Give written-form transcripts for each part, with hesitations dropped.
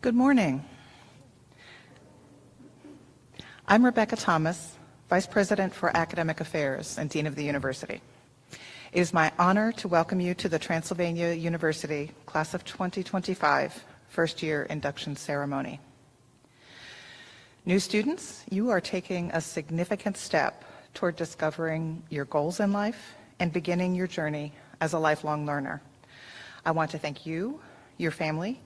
Good morning. I'm Rebecca Thomas, Vice President for Academic Affairs and Dean of the University. It is my honor to welcome you to the Transylvania University Class of 2025 First Year Induction Ceremony. New students, you are taking a significant step toward discovering your goals in life and beginning your journey as a lifelong learner. I want to thank you, your family,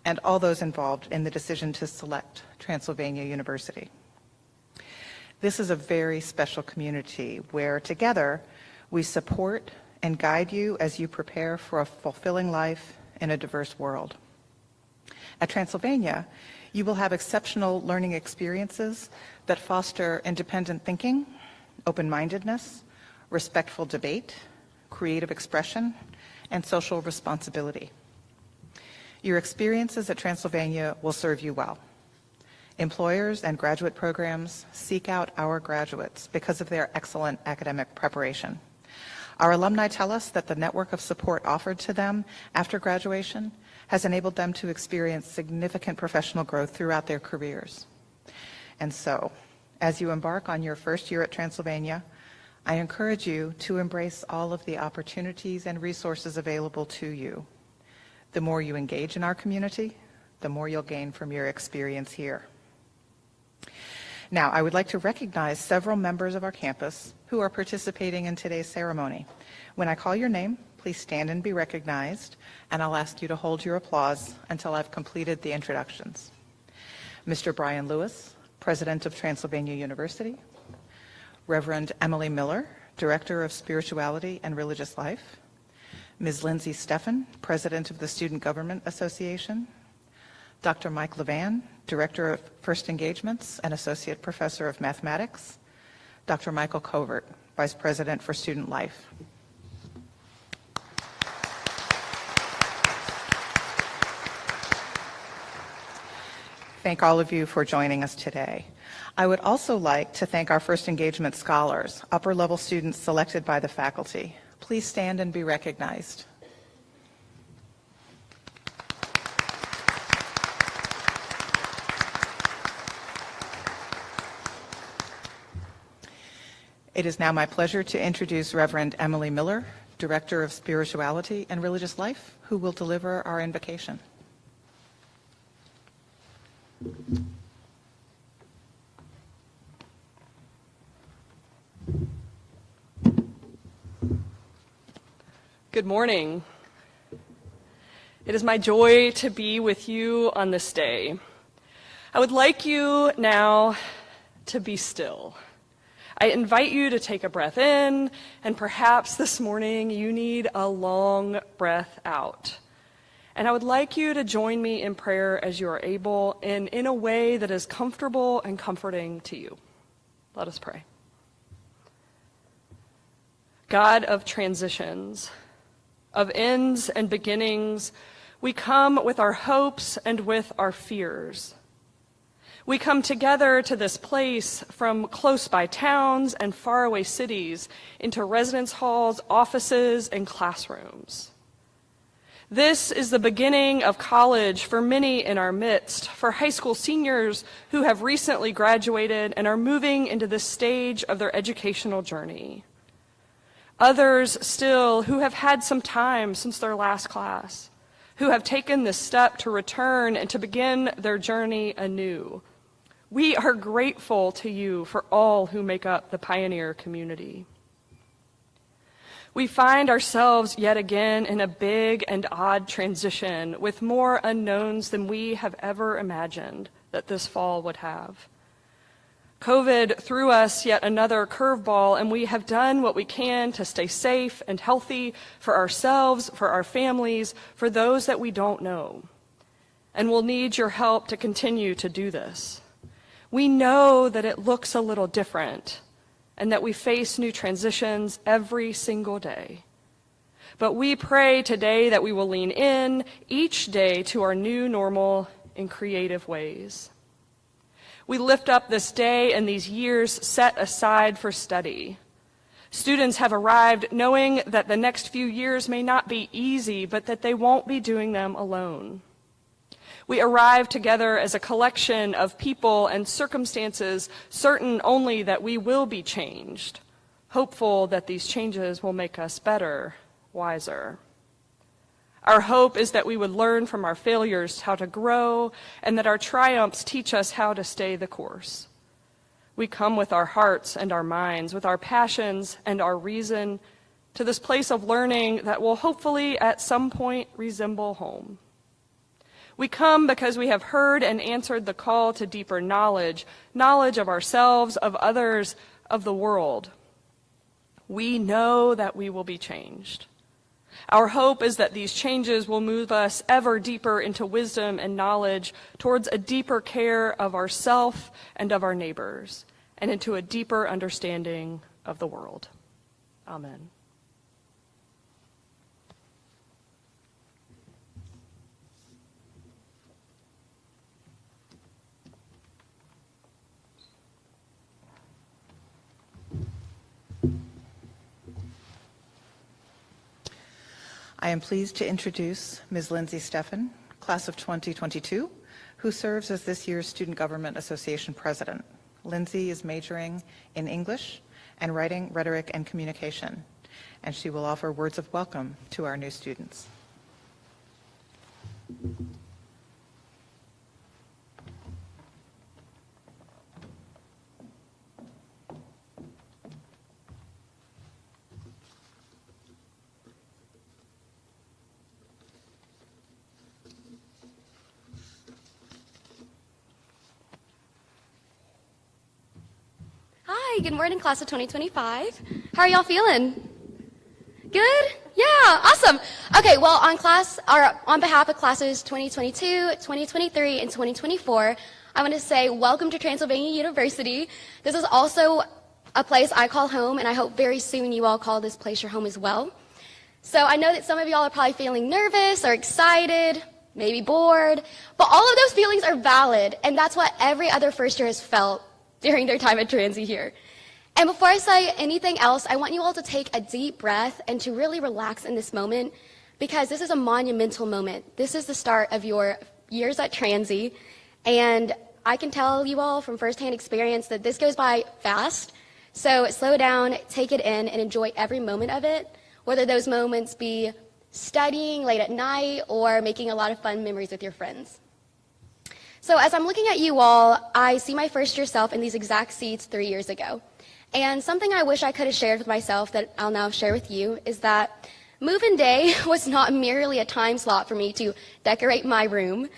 and all those involved in the decision to select Transylvania University. This is a very special community where together we support and guide you as you prepare for a fulfilling life in a diverse world. At Transylvania, you will have exceptional learning experiences that foster independent thinking, open-mindedness, respectful debate, creative expression, and social responsibility. Your experiences at Transylvania will serve you well. Employers and graduate programs seek out our graduates because of their excellent academic preparation. Our alumni tell us that the network of support offered to them after graduation has enabled them to experience significant professional growth throughout their careers. And so, as you embark on your first year at Transylvania, I encourage you to embrace all of the opportunities and resources available to you. The more you engage in our community, the more you'll gain from your experience here. Now, I would like to recognize several members of our campus who are participating in today's ceremony. When I call your name, please stand and be recognized, and I'll ask you to hold your applause until I've completed the introductions. Mr. Brian Lewis, President of Transylvania University. Reverend Emily Miller, Director of Spirituality and Religious Life. Ms. Lindsay Steffen, President of the Student Government Association. Dr. Mike Levan, Director of First Engagements and Associate Professor of Mathematics. Dr. Michael Covert, Vice President for Student Life. Thank all of you for joining us today. I would also like to thank our First Engagement scholars, upper-level students selected by the faculty. Please stand and be recognized. It is now my pleasure to introduce Reverend Emily Miller, Director of Spirituality and Religious Life, who will deliver our invocation. Good morning. It is my joy to be with you on this day. I would like you now to be still. I invite you to take a breath in, and perhaps this morning you need a long breath out. And I would like you to join me in prayer as you are able and in a way that is comfortable and comforting to you. Let us pray. God of transitions, of ends and beginnings, we come with our hopes and with our fears. We come together to this place from close by towns and faraway cities into residence halls, offices, and classrooms. This is the beginning of college for many in our midst, for high school seniors who have recently graduated and are moving into this stage of their educational journey. Others still who have had some time since their last class, who have taken this step to return and to begin their journey anew. We are grateful to you for all who make up the Pioneer community. We find ourselves yet again in a big and odd transition with more unknowns than we have ever imagined that this fall would have. COVID threw us yet another curveball, and we have done what we can to stay safe and healthy for ourselves, for our families, for those that we don't know. And we'll need your help to continue to do this. We know that it looks a little different and that we face new transitions every single day. But we pray today that we will lean in each day to our new normal in creative ways. We lift up this day and these years set aside for study. Students have arrived knowing that the next few years may not be easy, but that they won't be doing them alone. We arrive together as a collection of people and circumstances, certain only that we will be changed, hopeful that these changes will make us better, wiser. Our hope is that we would learn from our failures how to grow, and that our triumphs teach us how to stay the course. We come with our hearts and our minds, with our passions and our reason, to this place of learning that will hopefully at some point resemble home. We come because we have heard and answered the call to deeper knowledge, knowledge of ourselves, of others, of the world. We know that we will be changed. Our hope is that these changes will move us ever deeper into wisdom and knowledge, towards a deeper care of ourself and of our neighbors, and into a deeper understanding of the world. Amen. I am pleased to introduce Ms. Lindsay Steffen, class of 2022, who serves as this year's Student Government Association president. Lindsay is majoring in English and writing, rhetoric, and communication, and she will offer words of welcome to our new students. Hi, good morning, class of 2025. How are y'all feeling? Good? Yeah, awesome. Okay, well, on behalf of classes 2022, 2023, and 2024, I want to say welcome to Transylvania University. This is also a place I call home, and I hope very soon you all call this place your home as well. So I know that some of y'all are probably feeling nervous or excited, maybe bored, but all of those feelings are valid, and that's what every other first year has felt during their time at Transy here. And before I say anything else, I want you all to take a deep breath and to really relax in this moment, because this is a monumental moment. This is the start of your years at Transy, and I can tell you all from firsthand experience that this goes by fast. So slow down, take it in, and enjoy every moment of it, whether those moments be studying late at night or making a lot of fun memories with your friends. So as I'm looking at you all, I see my first year self in these exact seats 3 years ago. And something I wish I could have shared with myself that I'll now share with you is that move-in day was not merely a time slot for me to decorate my room,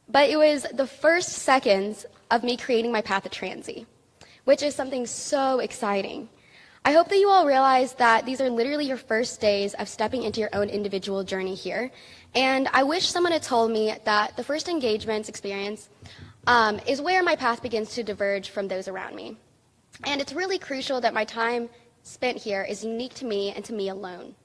but it was the first seconds of me creating my path at Transy, which is something so exciting. I hope that you all realize that these are literally your first days of stepping into your own individual journey here. And I wish someone had told me that the first engagements experience is where my path begins to diverge from those around me. And it's really crucial that my time spent here is unique to me and to me alone.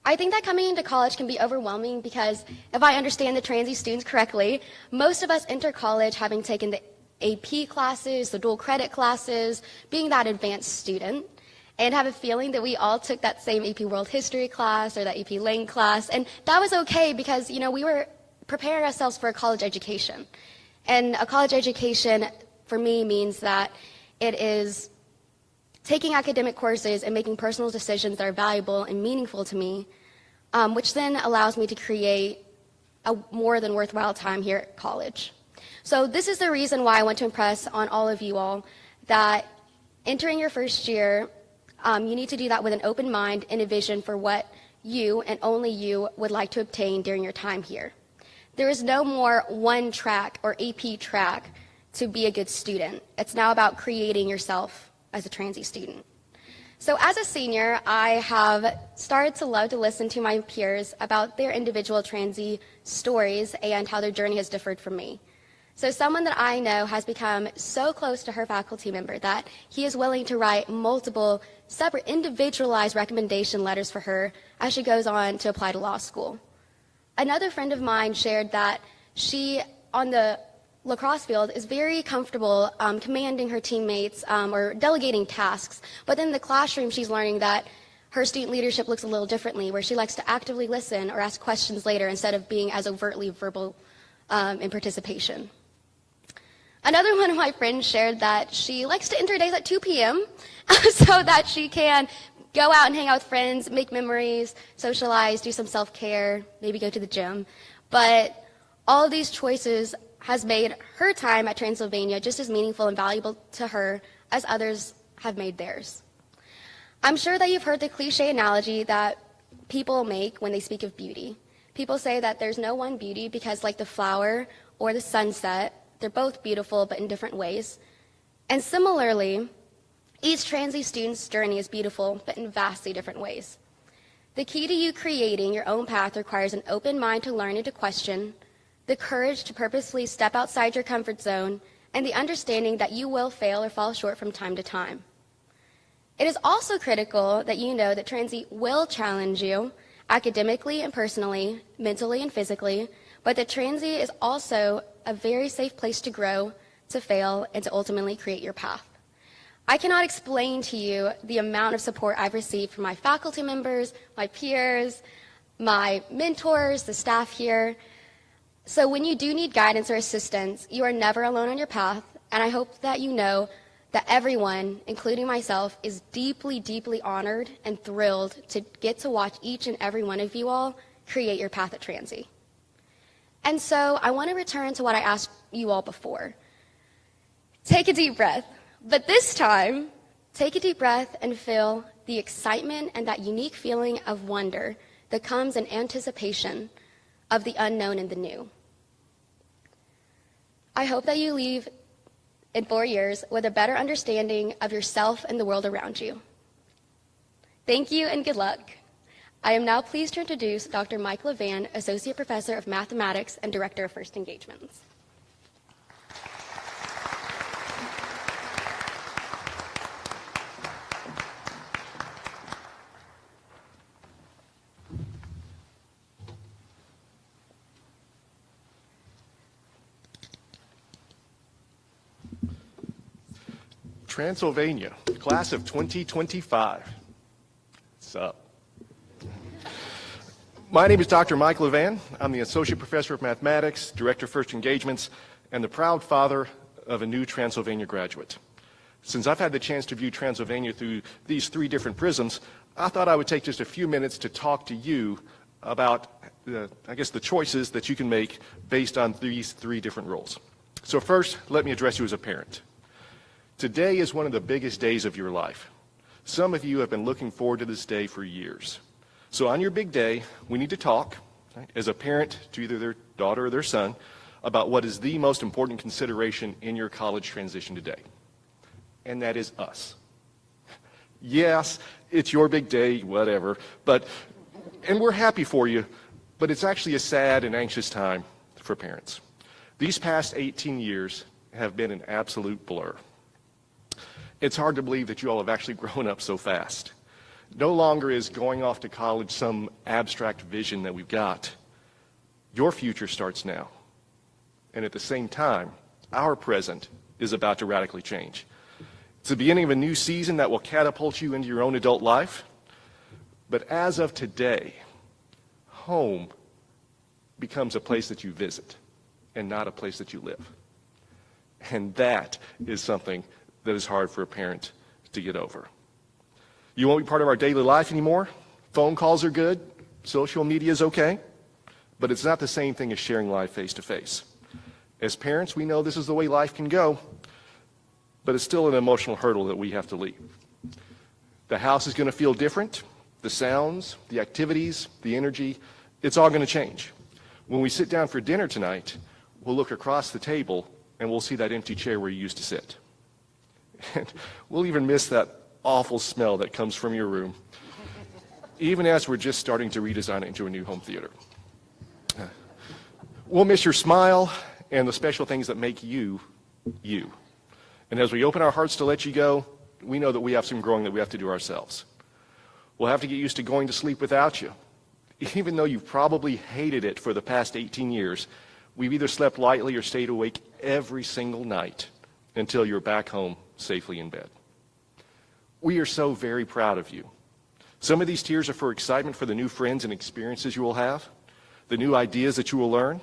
I think that coming into college can be overwhelming because if I understand the Transy students correctly, most of us enter college having taken the AP classes, the dual credit classes, being that advanced student, and have a feeling that we all took that same AP World History class or that AP Lang class, and that was okay because, you know, we were preparing ourselves for a college education. And a college education, for me, means that it is taking academic courses and making personal decisions that are valuable and meaningful to me, which then allows me to create a more than worthwhile time here at college. So this is the reason why I want to impress on all of you all that entering your first year, you need to do that with an open mind and a vision for what you and only you would like to obtain during your time here. There is no more one track or AP track to be a good student. It's now about creating yourself as a Transy student. So as a senior, I have started to love to listen to my peers about their individual Transy stories and how their journey has differed from me. So someone that I know has become so close to her faculty member that he is willing to write multiple separate individualized recommendation letters for her as she goes on to apply to law school. Another friend of mine shared that she, on the lacrosse field, is very comfortable commanding her teammates or delegating tasks, but in the classroom she's learning that her student leadership looks a little differently, where she likes to actively listen or ask questions later instead of being as overtly verbal and participation. Another one of my friends shared that she likes to end her days at 2 p.m. so that she can go out and hang out with friends, make memories, socialize, do some self-care, maybe go to the gym. But all of these choices has made her time at Transylvania just as meaningful and valuable to her as others have made theirs. I'm sure that you've heard the cliche analogy that people make when they speak of beauty. People say that there's no one beauty because, like the flower or the sunset, they're both beautiful but in different ways. And similarly, each Transy student's journey is beautiful but in vastly different ways. The key to you creating your own path requires an open mind to learn and to question, the courage to purposefully step outside your comfort zone, and the understanding that you will fail or fall short from time to time. It is also critical that you know that Transy will challenge you academically and personally, mentally and physically, but that Transy is also a very safe place to grow, to fail, and to ultimately create your path. I cannot explain to you the amount of support I've received from my faculty members, my peers, my mentors, the staff here. So when you do need guidance or assistance, you are never alone on your path, and I hope that you know that everyone, including myself, is deeply, deeply honored and thrilled to get to watch each and every one of you all create your path at Transy. And so I want to return to what I asked you all before. Take a deep breath, but this time, take a deep breath and feel the excitement and that unique feeling of wonder that comes in anticipation of the unknown and the new. I hope that you leave in 4 years with a better understanding of yourself and the world around you. Thank you and good luck. I am now pleased to introduce Dr. Mike Levan, Associate Professor of Mathematics and Director of First Engagements. Transylvania, class of 2025. What's up? My name is Dr. Mike Levan. I'm the Associate Professor of Mathematics, Director of First Engagements, and the proud father of a new Transylvania graduate. Since I've had the chance to view Transylvania through these 3 different prisms, I thought I would take just a few minutes to talk to you about, the choices that you can make based on these 3 different roles. So first, let me address you as a parent. Today is one of the biggest days of your life. Some of you have been looking forward to this day for years. So on your big day, we need to talk, right, as a parent to either their daughter or their son, about what is the most important consideration in your college transition today. And that is us. Yes, it's your big day, whatever, and we're happy for you, but it's actually a sad and anxious time for parents. These past 18 years have been an absolute blur. It's hard to believe that you all have actually grown up so fast. No longer is going off to college some abstract vision that we've got. Your future starts now. And at the same time, our present is about to radically change. It's the beginning of a new season that will catapult you into your own adult life. But as of today, home becomes a place that you visit and not a place that you live. And that is something that is hard for a parent to get over. You won't be part of our daily life anymore. Phone calls are good. Social media is okay. But it's not the same thing as sharing life face to face. As parents, we know this is the way life can go, but it's still an emotional hurdle that we have to leap. The house is going to feel different. The sounds, the activities, the energy, it's all going to change. When we sit down for dinner tonight, we'll look across the table and we'll see that empty chair where you used to sit. And we'll even miss that awful smell that comes from your room, even as we're just starting to redesign it into a new home theater. We'll miss your smile and the special things that make you, you. And as we open our hearts to let you go, we know that we have some growing that we have to do ourselves. We'll have to get used to going to sleep without you. Even though you've probably hated it for the past 18 years, we've either slept lightly or stayed awake every single night until you're back home safely in bed. We are so very proud of you. Some of these tears are for excitement for the new friends and experiences you will have, the new ideas that you will learn,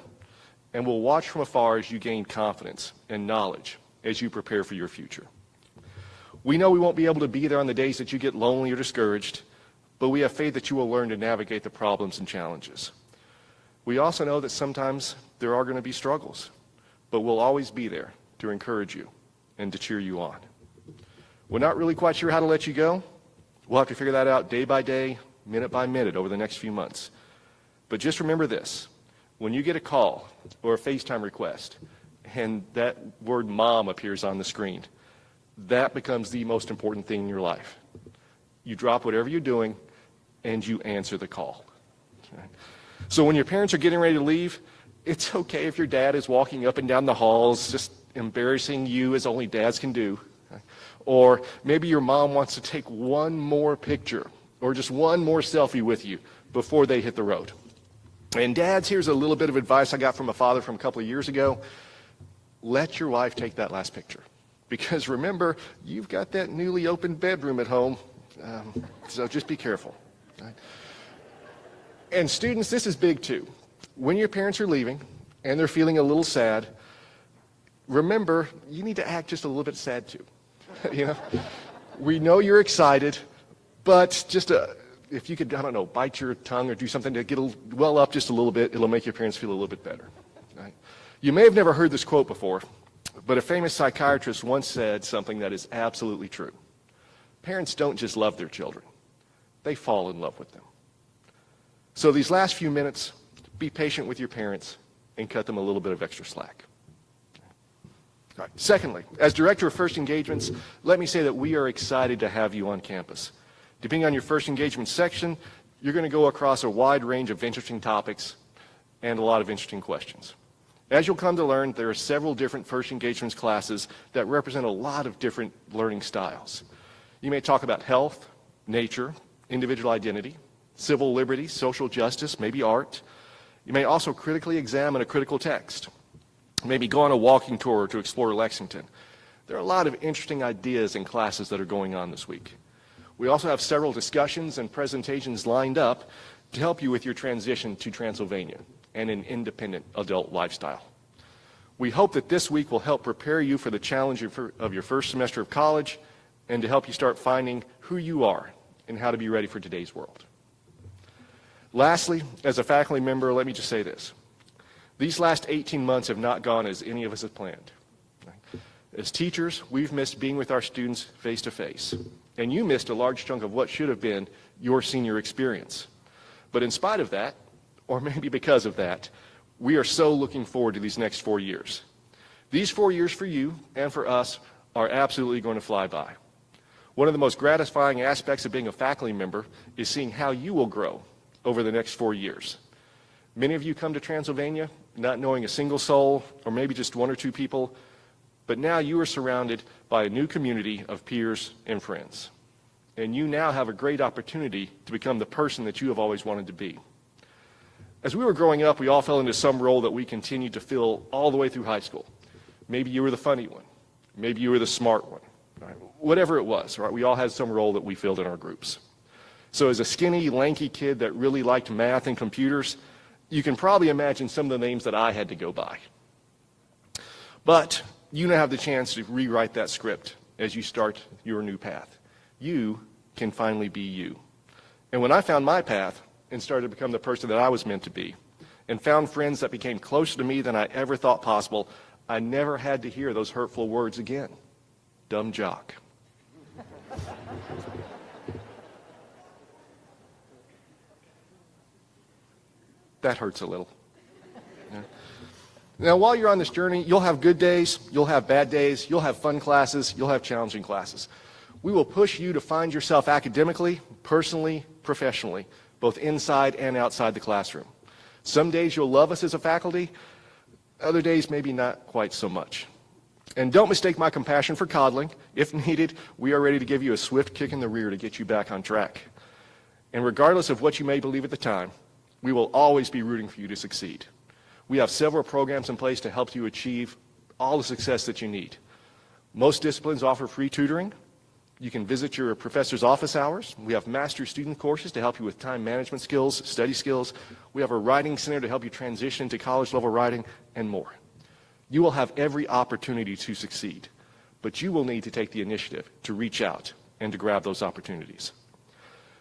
and we'll watch from afar as you gain confidence and knowledge as you prepare for your future. We know we won't be able to be there on the days that you get lonely or discouraged, but we have faith that you will learn to navigate the problems and challenges. We also know that sometimes there are going to be struggles, but we'll always be there to encourage you and to cheer you on. We're not really quite sure how to let you go. We'll have to figure that out day by day, minute by minute over the next few months. But just remember this: when you get a call or a FaceTime request and that word mom appears on the screen, that becomes the most important thing in your life. You drop whatever you're doing and you answer the call. Okay? So when your parents are getting ready to leave, it's okay if your dad is walking up and down the halls just embarrassing you as only dads can do. Okay? Or maybe your mom wants to take one more picture or just one more selfie with you before they hit the road. And dads, here's a little bit of advice I got from a father from a couple of years ago. Let your wife take that last picture. Because remember, you've got that newly opened bedroom at home, so just be careful. Right? And students, this is big too. When your parents are leaving and they're feeling a little sad, remember, you need to act just a little bit sad too. You know, we know you're excited, but just if you could, I don't know, bite your tongue or do something to get well up just a little bit, it'll make your parents feel a little bit better. Right? You may have never heard this quote before, but a famous psychiatrist once said something that is absolutely true. Parents don't just love their children, they fall in love with them. So these last few minutes, be patient with your parents and cut them a little bit of extra slack. All right. Secondly, as Director of First Engagements, let me say that we are excited to have you on campus. Depending on your First Engagement section, you're going to go across a wide range of interesting topics and a lot of interesting questions. As you'll come to learn, there are several different First Engagements classes that represent a lot of different learning styles. You may talk about health, nature, individual identity, civil liberties, social justice, maybe art. You may also critically examine a critical text, maybe go on a walking tour to explore Lexington. There are a lot of interesting ideas and classes that are going on this week. We also have several discussions and presentations lined up to help you with your transition to Transylvania and an independent adult lifestyle. We hope that this week will help prepare you for the challenge of your first semester of college and to help you start finding who you are and how to be ready for today's world. Lastly, as a faculty member, let me just say this. These last 18 months have not gone as any of us had planned. As teachers, we've missed being with our students face to face, and you missed a large chunk of what should have been your senior experience. But in spite of that, or maybe because of that, we are so looking forward to these next 4 years. These 4 years for you and for us are absolutely going to fly by. One of the most gratifying aspects of being a faculty member is seeing how you will grow over the next 4 years. Many of you come to Transylvania not knowing a single soul, or maybe just one or two people, but now you are surrounded by a new community of peers and friends. And you now have a great opportunity to become the person that you have always wanted to be. As we were growing up, we all fell into some role that we continued to fill all the way through high school. Maybe you were the funny one. Maybe you were the smart one. Right? Whatever it was, right? We all had some role that we filled in our groups. So as a skinny, lanky kid that really liked math and computers, you can probably imagine some of the names that I had to go by. But you now have the chance to rewrite that script as you start your new path. You can finally be you. And when I found my path and started to become the person that I was meant to be, and found friends that became closer to me than I ever thought possible, I never had to hear those hurtful words again. Dumb jock. That hurts a little. Yeah. Now, while you're on this journey, you'll have good days, you'll have bad days, you'll have fun classes, you'll have challenging classes. We will push you to find yourself academically, personally, professionally, both inside and outside the classroom. Some days you'll love us as a faculty, other days maybe not quite so much. And don't mistake my compassion for coddling. If needed, we are ready to give you a swift kick in the rear to get you back on track. And regardless of what you may believe at the time, we will always be rooting for you to succeed. We have several programs in place to help you achieve all the success that you need. Most disciplines offer free tutoring. You can visit your professor's office hours. We have master student courses to help you with time management skills, study skills. We have a writing center to help you transition to college level writing, and more. You will have every opportunity to succeed, but you will need to take the initiative to reach out and to grab those opportunities.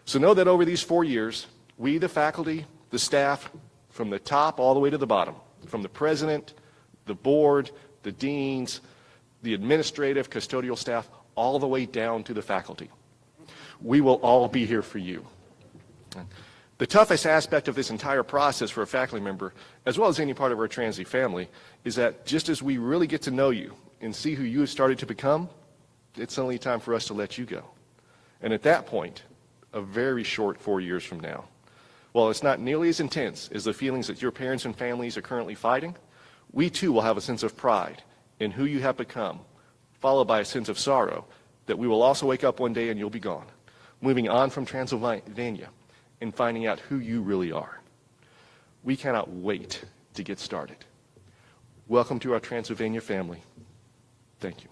So know that over these 4 years, we, the faculty, the staff, from the top all the way to the bottom, from the president, the board, the deans, the administrative, custodial staff, all the way down to the faculty. We will all be here for you. The toughest aspect of this entire process for a faculty member, as well as any part of our Transy family, is that just as we really get to know you and see who you have started to become, it's only time for us to let you go. And at that point, a very short 4 years from now, while it's not nearly as intense as the feelings that your parents and families are currently fighting, we too will have a sense of pride in who you have become, followed by a sense of sorrow that we will also wake up one day and you'll be gone, moving on from Transylvania and finding out who you really are. We cannot wait to get started. Welcome to our Transylvania family. Thank you.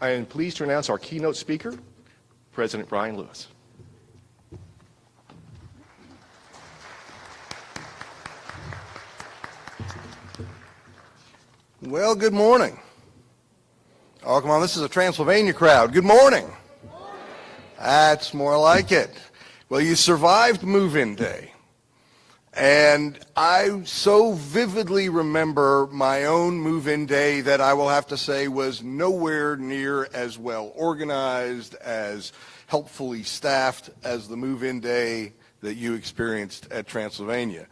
I am pleased to announce our keynote speaker, President Brian Lewis. Well, good morning. Oh, come on, this is a Transylvania crowd. Good morning. Good morning. That's more like it. Well, you survived move-in day. And I so vividly remember my own move-in day that I will have to say was nowhere near as well organized, as helpfully staffed as the move-in day that you experienced at Transylvania.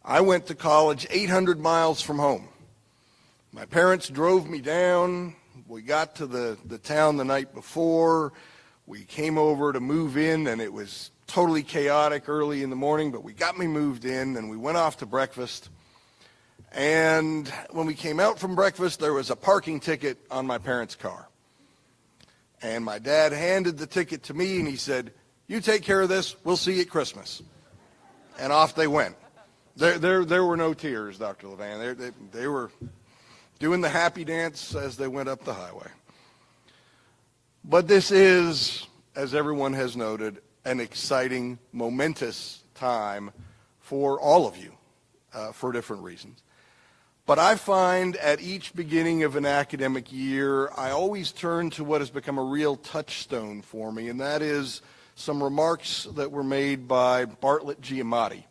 I went to college 800 miles from home. My parents drove me down. We got to the town the night before. We came over to move in, and it was totally chaotic early in the morning, but we got me moved in, and we went off to breakfast. And when we came out from breakfast, there was a parking ticket on my parents' car. And my dad handed the ticket to me, and he said, "You take care of this. We'll see you at Christmas." And off they went. There were no tears, Dr. Levan. They were doing the happy dance as they went up the highway. But this is, as everyone has noted, an exciting, momentous time for all of you, for different reasons. But I find at each beginning of an academic year, I always turn to what has become a real touchstone for me, and that is some remarks that were made by Bartlett Giamatti,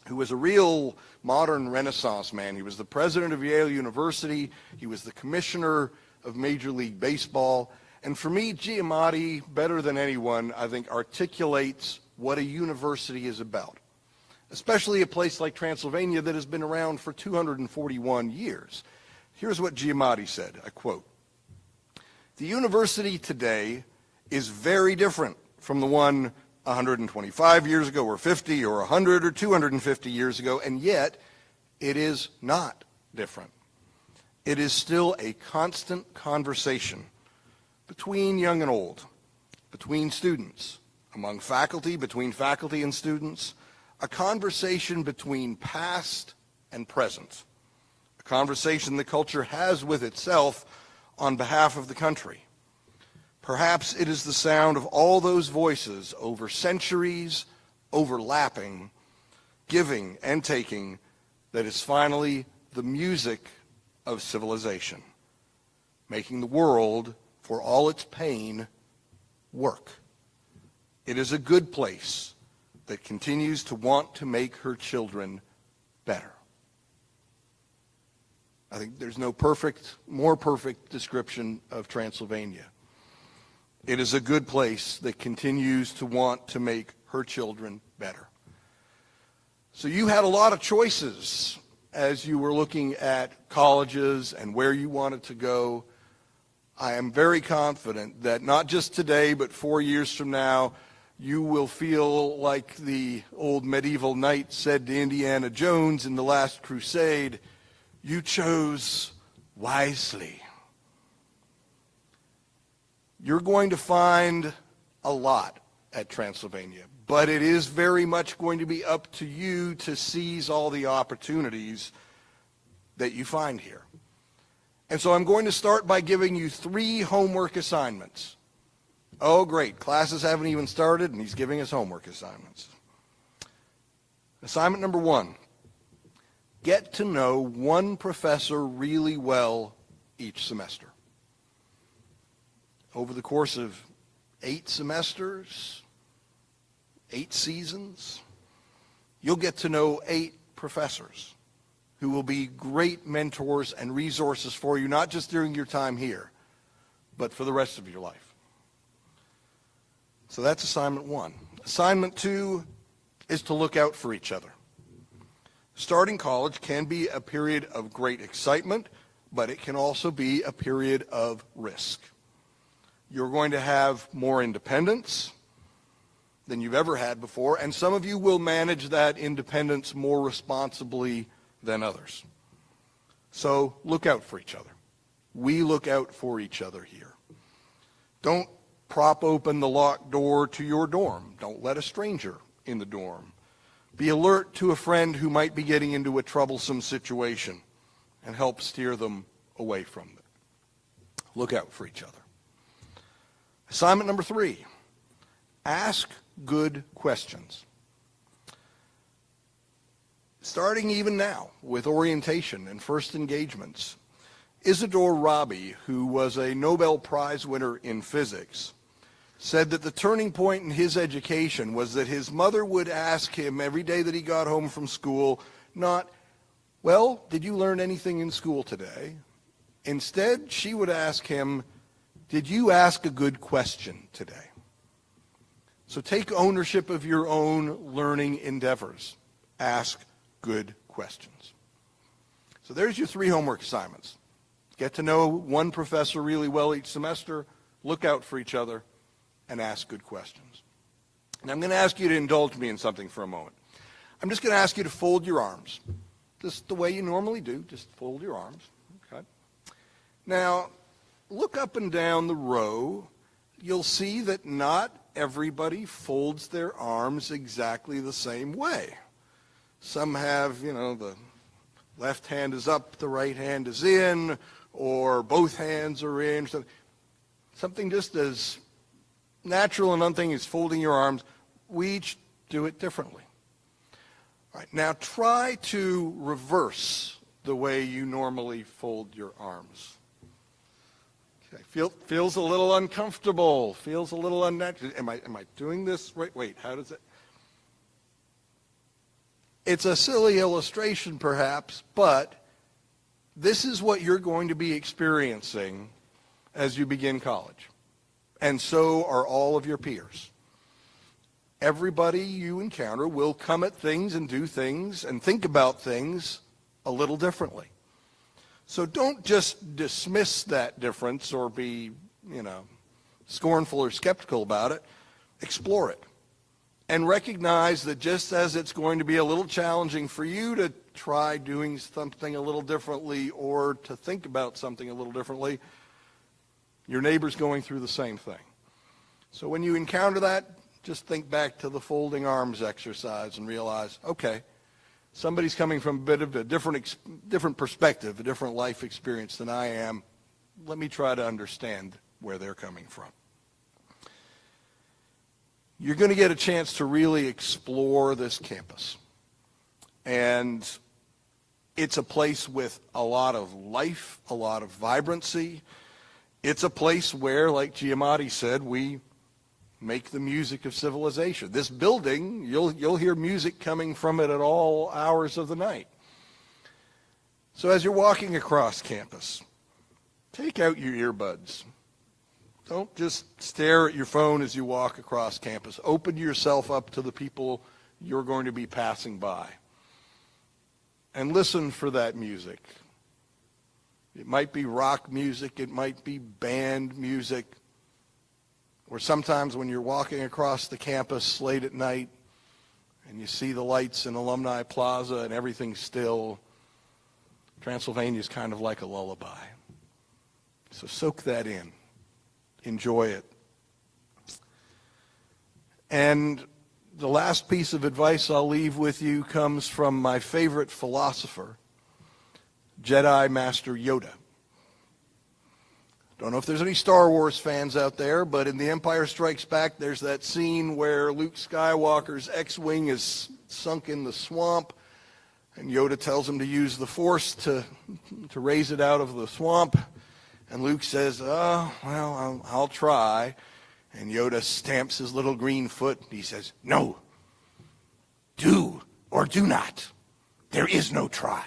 who was a real modern Renaissance man. He was the president of Yale University. He was the commissioner of Major League Baseball. And for me, Giamatti, better than anyone, I think, articulates what a university is about, especially a place like Transylvania that has been around for 241 years. Here's what Giamatti said, I quote, "The university today is very different from the one 125 years ago, or 50, or 100, or 250 years ago, and yet it is not different. It is still a constant conversation between young and old, between students, among faculty, between faculty and students, a conversation between past and present, a conversation the culture has with itself on behalf of the country. Perhaps it is the sound of all those voices over centuries, overlapping, giving and taking, that is finally the music of civilization, making the world, for all its pain, work. It is a good place that continues to want to make her children better." I think there's no more perfect description of Transylvania. It is a good place that continues to want to make her children better. So you had a lot of choices as you were looking at colleges and where you wanted to go. I am very confident that not just today, but 4 years from now, you will feel like the old medieval knight said to Indiana Jones in The Last Crusade, "You chose wisely." You're going to find a lot at Transylvania, but it is very much going to be up to you to seize all the opportunities that you find here. And so I'm going to start by giving you 3 homework assignments. Oh, great. Classes haven't even started, and he's giving us homework assignments. Assignment number 1, get to know one professor really well each semester. Over the course of 8 semesters, 8 seasons, you'll get to know 8 professors who will be great mentors and resources for you, not just during your time here, but for the rest of your life. So that's assignment 1. Assignment 2 is to look out for each other. Starting college can be a period of great excitement, but it can also be a period of risk. You're going to have more independence than you've ever had before, and some of you will manage that independence more responsibly than others. So look out for each other. We look out for each other here. Don't prop open the locked door to your dorm. Don't let a stranger in the dorm. Be alert to a friend who might be getting into a troublesome situation and help steer them away from it. Look out for each other. Assignment number 3, ask good questions. Starting even now with orientation and first engagements, Isidore Rabi, who was a Nobel Prize winner in physics, said that the turning point in his education was that his mother would ask him every day that he got home from school, not, well, did you learn anything in school today? Instead, she would ask him, did you ask a good question today? So take ownership of your own learning endeavors. Ask good questions. So there's your 3 homework assignments. Get to know one professor really well each semester, look out for each other, and ask good questions. And I'm going to ask you to indulge me in something for a moment. I'm just going to ask you to fold your arms, just the way you normally do. Just fold your arms. Okay. Now, look up and down the row. You'll see that not everybody folds their arms exactly the same way. Some have, the left hand is up, the right hand is in, or both hands are in. Something just as natural and unthinking as folding your arms. We each do it differently. All right, now try to reverse the way you normally fold your arms. Okay, feels a little uncomfortable, feels a little unnatural. Am I doing this right? Wait, how does it? It's a silly illustration perhaps, but this is what you're going to be experiencing as you begin college. And so are all of your peers. Everybody you encounter will come at things and do things and think about things a little differently. So don't just dismiss that difference or be, scornful or skeptical about it. Explore it. And recognize that just as it's going to be a little challenging for you to try doing something a little differently or to think about something a little differently, your neighbor's going through the same thing. So when you encounter that, just think back to the folding arms exercise and realize, okay, somebody's coming from a bit of a different perspective, a different life experience than I am. Let me try to understand where they're coming from. You're going to get a chance to really explore this campus. And it's a place with a lot of life, a lot of vibrancy. It's a place where, like Giamatti said, we make the music of civilization. This building, you'll hear music coming from it at all hours of the night. So as you're walking across campus, take out your earbuds. Don't just stare at your phone as you walk across campus. Open yourself up to the people you're going to be passing by. And listen for that music. It might be rock music, it might be band music, or sometimes when you're walking across the campus late at night and you see the lights in Alumni Plaza and everything's still, Transylvania is kind of like a lullaby. So soak that in. Enjoy it. And the last piece of advice I'll leave with you comes from my favorite philosopher, Jedi Master Yoda. Don't know if there's any Star Wars fans out there, but in The Empire Strikes Back, there's that scene where Luke Skywalker's X-Wing is sunk in the swamp, and Yoda tells him to use the Force to raise it out of the swamp. And Luke says, oh, well, I'll try. And Yoda stamps his little green foot, and he says, no, do or do not. There is no try.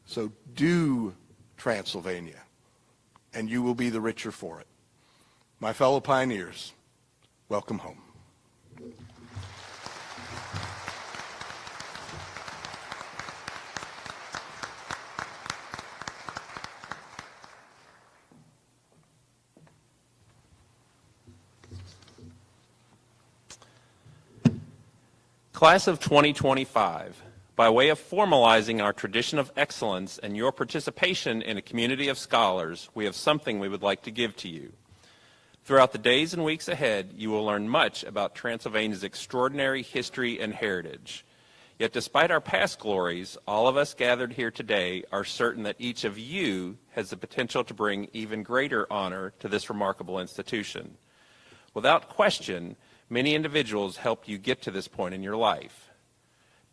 So do Transylvania, and you will be the richer for it. My fellow pioneers, welcome home. Class of 2025, by way of formalizing our tradition of excellence and your participation in a community of scholars, we have something we would like to give to you. Throughout the days and weeks ahead, you will learn much about Transylvania's extraordinary history and heritage. Yet despite our past glories, all of us gathered here today are certain that each of you has the potential to bring even greater honor to this remarkable institution. Without question, many individuals helped you get to this point in your life.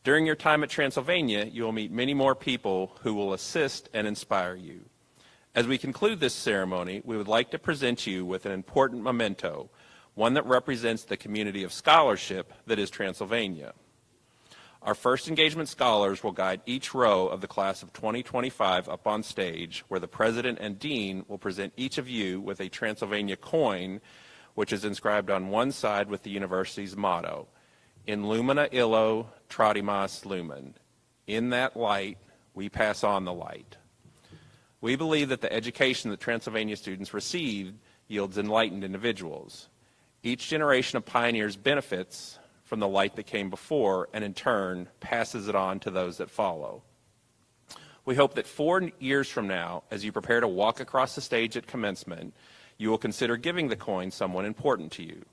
During your time at Transylvania, you will meet many more people who will assist and inspire you. As we conclude this ceremony, we would like to present you with an important memento, one that represents the community of scholarship that is Transylvania. Our first engagement scholars will guide each row of the class of 2025 up on stage, where the president and dean will present each of you with a Transylvania coin, which is inscribed on one side with the university's motto, In lumina illo tradimas lumen. In that light, we pass on the light. We believe that the education that Transylvania students receive yields enlightened individuals. Each generation of pioneers benefits from the light that came before and in turn passes it on to those that follow. We hope that 4 years from now, as you prepare to walk across the stage at commencement, you will consider giving the coin someone important to you,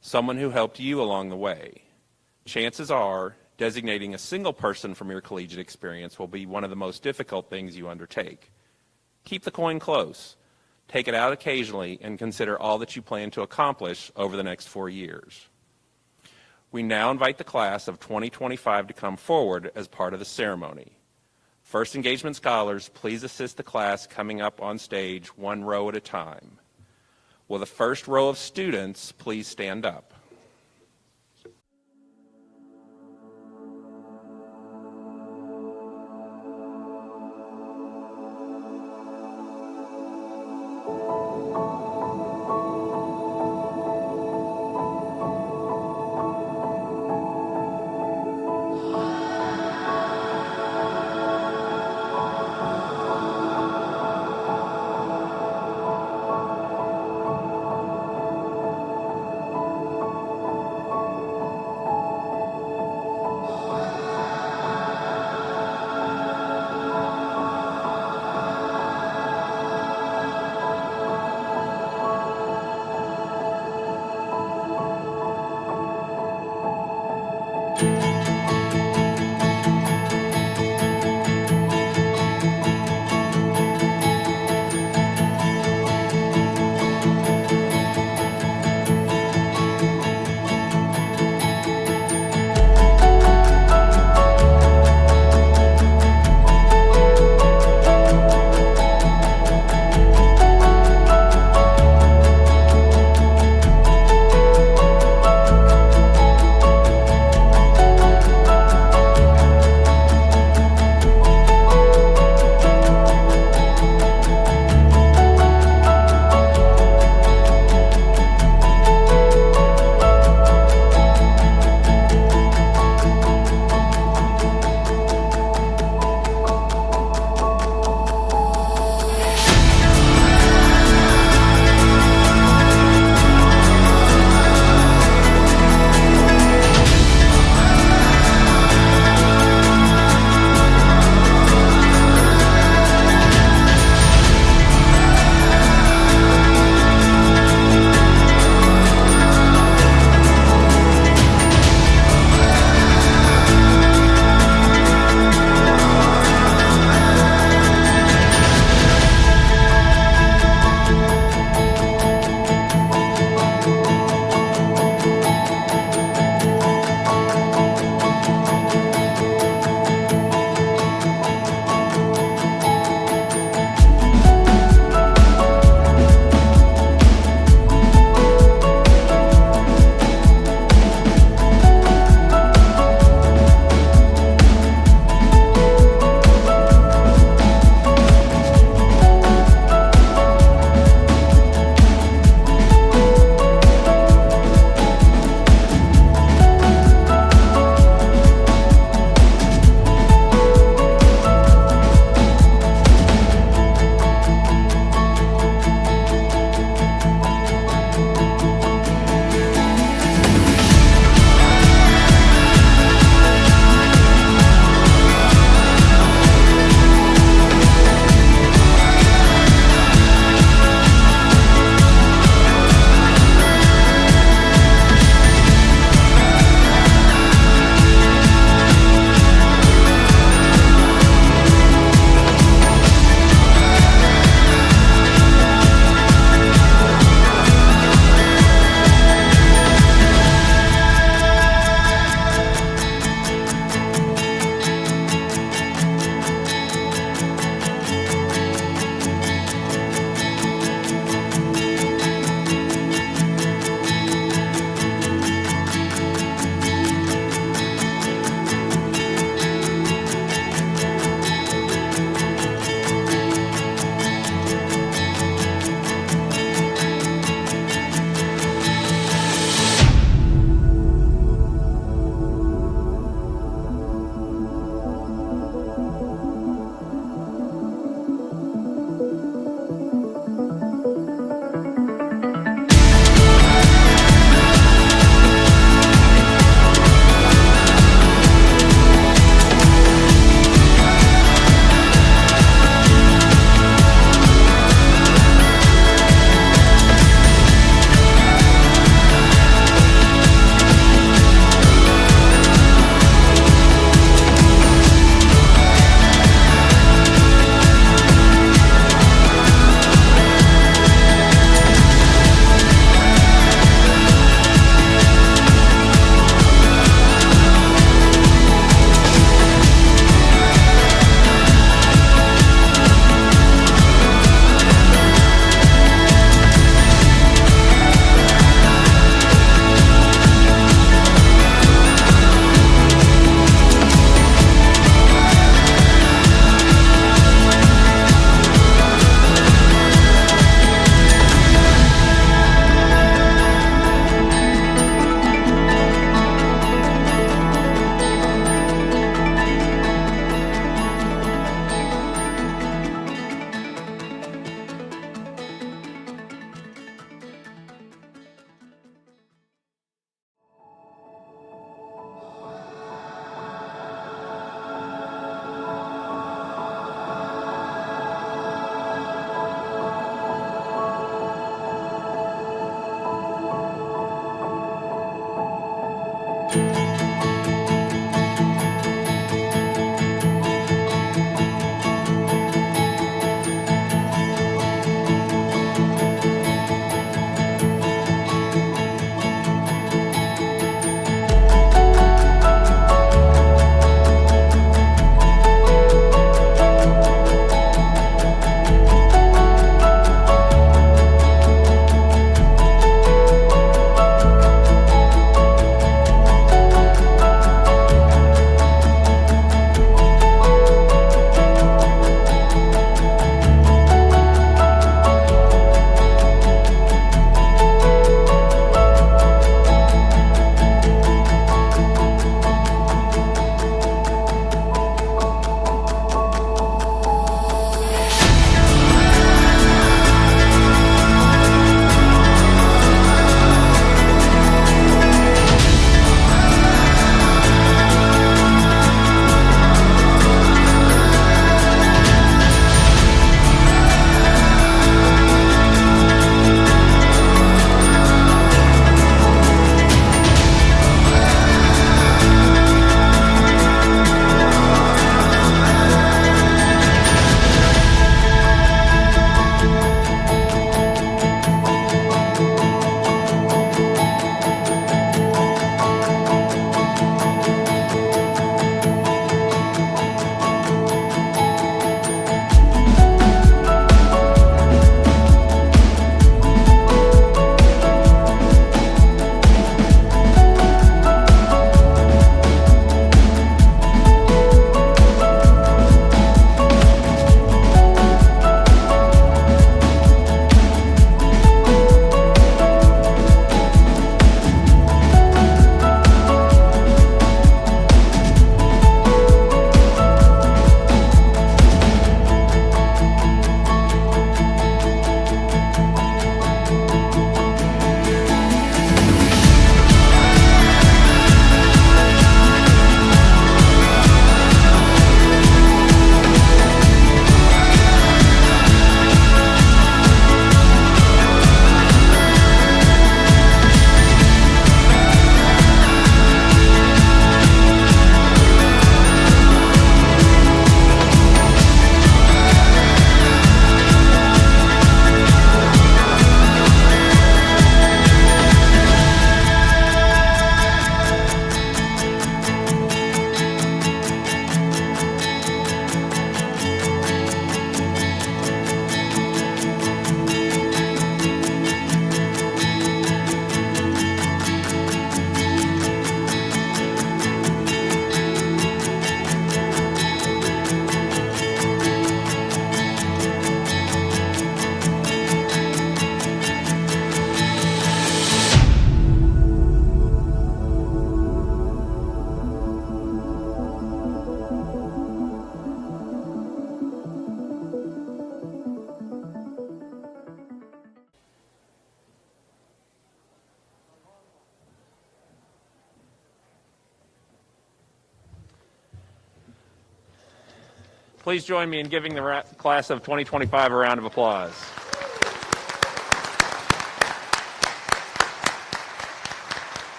someone who helped you along the way. Chances are, designating a single person from your collegiate experience will be one of the most difficult things you undertake. Keep the coin close, take it out occasionally, and consider all that you plan to accomplish over the next 4 years. We now invite the class of 2025 to come forward as part of the ceremony. First engagement scholars, please assist the class coming up on stage 1 row at a time. Will the first row of students please stand up? Please join me in giving the class of 2025 a round of applause.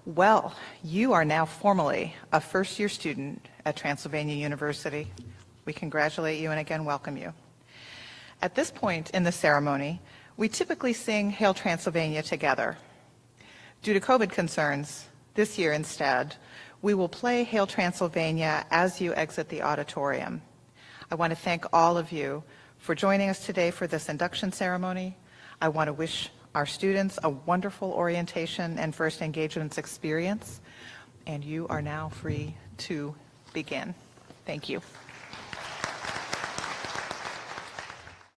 Well, you are now formally a first-year student at Transylvania University. We congratulate you and again welcome you. At this point in the ceremony, we typically sing Hail Transylvania together. Due to COVID concerns, this year instead, we will play Hail Transylvania as you exit the auditorium. I want to thank all of you for joining us today for this induction ceremony. I want to wish our students a wonderful orientation and first engagements experience, and you are now free to begin. Thank you.